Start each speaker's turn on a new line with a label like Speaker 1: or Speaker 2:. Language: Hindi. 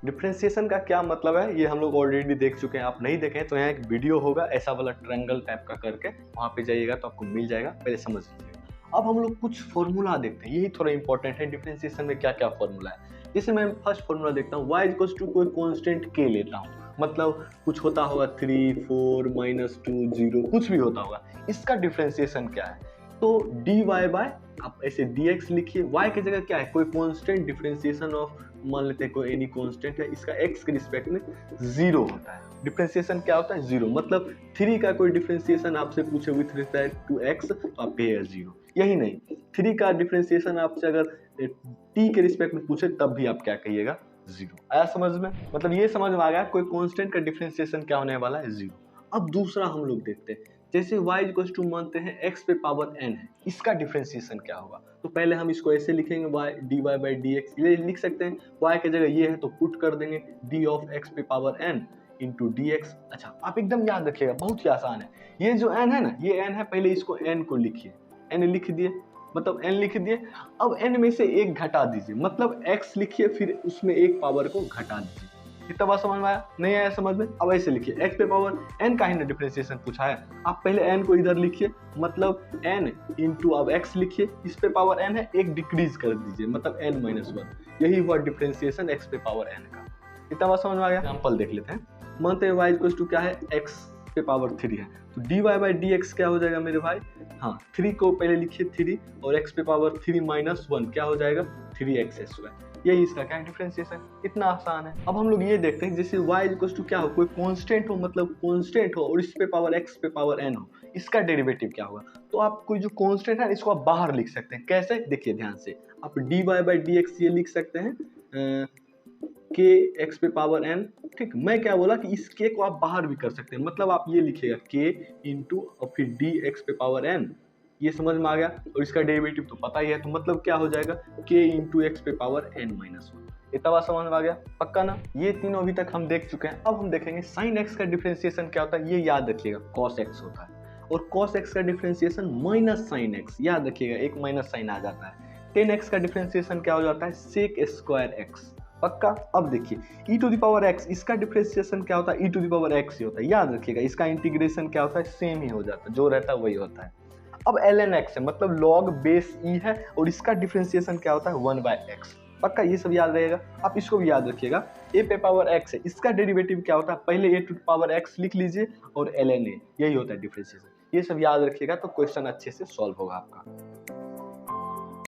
Speaker 1: डिफरेंशिएशन का क्या मतलब है ये हम लोग ऑलरेडी देख चुके हैं, आप नहीं देखें तो यहाँ एक वीडियो होगा ऐसा वाला ट्रायंगल टाइप का करके, वहाँ पे जाइएगा तो आपको मिल जाएगा, पहले समझ लीजिएगा। अब हम लोग कुछ फॉर्मूला देखते हैं, यही थोड़ा इंपॉर्टेंट है डिफरेंशिएशन में क्या क्या फॉर्मूला है। जैसे मैं फर्स्ट फॉर्मूला देखता हूँ, y इक्वल्स टू कोई कॉन्स्टेंट k लेता हूँ, मतलब कुछ होता होगा 3, 4, -2, 0 कुछ भी होता होगा, इसका डिफरेंशिएशन क्या है। तो dy बाय आप ऐसे dx लिखिए, y की जगह क्या है कोई कांस्टेंट, डिफरेंशिएशन ऑफ मान लेते हैं कोई एनी कांस्टेंट है, इसका x के रिस्पेक्ट में 0 होता है। डिफरेंशिएशन क्या होता है 0, मतलब 3 का कोई डिफरेंशिएशन आपसे पूछे विथ रिस्पेक्ट टू x तो आप कहिएगा 0। यही नहीं, 3 का डिफरेंशिएशन आपसे अगर t के रिस्पेक्ट में पूछे तब भी आप क्या कहिएगा 0। आया समझ में, मतलब ये समझ में आ गया कोई कांस्टेंट का डिफरेंशिएशन क्या होने वाला है 0। अब दूसरा हम लोग देखते हैं, जैसे y इक्वल्स टू मानते हैं x पे पावर n है, इसका डिफरेंशिएशन क्या होगा। तो पहले हम इसको ऐसे लिखेंगे y dy बाई dx, ये लिख सकते हैं, y की जगह ये है तो पुट कर देंगे d ऑफ x पे पावर n इंटू dx। अच्छा आप एकदम याद रखिएगा, बहुत ही आसान है, ये जो n है ना, ये n है, पहले इसको n को लिखिए, n लिख दिए, मतलब n लिख दिए। अब n में से एक घटा दीजिए, मतलब x लिखिए फिर उसमें एक पावर को घटा दीजिए। इतना बात समझ में आया, नहीं आया समझ में। अब ऐसे लिखिए x पे पावर n का ही ना डिफरेंशिएशन पूछा है, आप पहले n को इधर लिखिए, मतलब n इंटू अब x लिखिए, इस पे पावर n है, एक डिक्रीज कर दीजिए, मतलब n माइनस 1, यही हुआ डिफरेंशिएशन x पे पावर n का। इतना बात समझ में आ गया। एग्जाम्पल देख लेते हैं, मानते हैं y इक्वल्स टू क्या है x पे पावर 3 है, तो dy बाई dx क्या हो जाएगा मेरे भाई, हाँ 3 को पहले लिखिए 3 और x पे पावर 3 माइनस 1 क्या हो जाएगा 3x², यही इसका क्या है डिफरेंशिएशन। इतना आसान है। अब हम लोग ये देखते हैं, जैसे y इक्वल्स टू क्या हो कोई कांस्टेंट हो, मतलब कांस्टेंट हो और इस पे पावर x पे पावर n हो, इसका डेरिवेटिव क्या होगा। तो आप कोई जो कांस्टेंट है इसको आप बाहर लिख सकते हैं, कैसे देखिए ध्यान से, आप dy बाई dx ये लिख सकते हैं k x पे पावर n, ठीक। मैं क्या बोला कि इस k को आप बाहर भी कर सकते हैं, मतलब आप ये लिखिएगा k इंटू और फिर dx पे पावर n, ये समझ में आ गया। और इसका डेरिवेटिव तो पता ही है, तो मतलब क्या हो जाएगा k इंटू एक्स पे पावर n माइनस 1। इतना बात समझ में आ गया, पक्का ना। ये तीनों अभी तक हम देख चुके हैं। अब हम देखेंगे साइन x का डिफरेंशिएशन क्या होता है, ये याद रखिएगा cos x होता है, और cos x का डिफरेंशिएशन माइनस साइन x, याद रखिएगा एक माइनस साइन आ जाता है। tan x का डिफरेंशिएशन क्या हो जाता है sec स्क्वायर x, पक्का। अब देखिए e to the power x, इसका डिफरेंशिएशन क्या होता है e to the power x ही होता है, याद रखिएगा। इसका इंटीग्रेशन क्या होता है सेम ही हो जाता है, जो रहता है वही होता है। अब ln x है, मतलब log बेस e है, और इसका डिफरेंशिएशन क्या होता है 1/x, पक्का ये सब याद रहेगा। आप इसको भी याद रखिएगा, a पे पावर x है, इसका डेरिवेटिव क्या होता है, पहले a to the power x लिख लीजिए और ln a, यही होता है डिफरेंशिएशन। ये सब याद रखिएगा तो क्वेश्चन अच्छे से सॉल्व होगा आपका।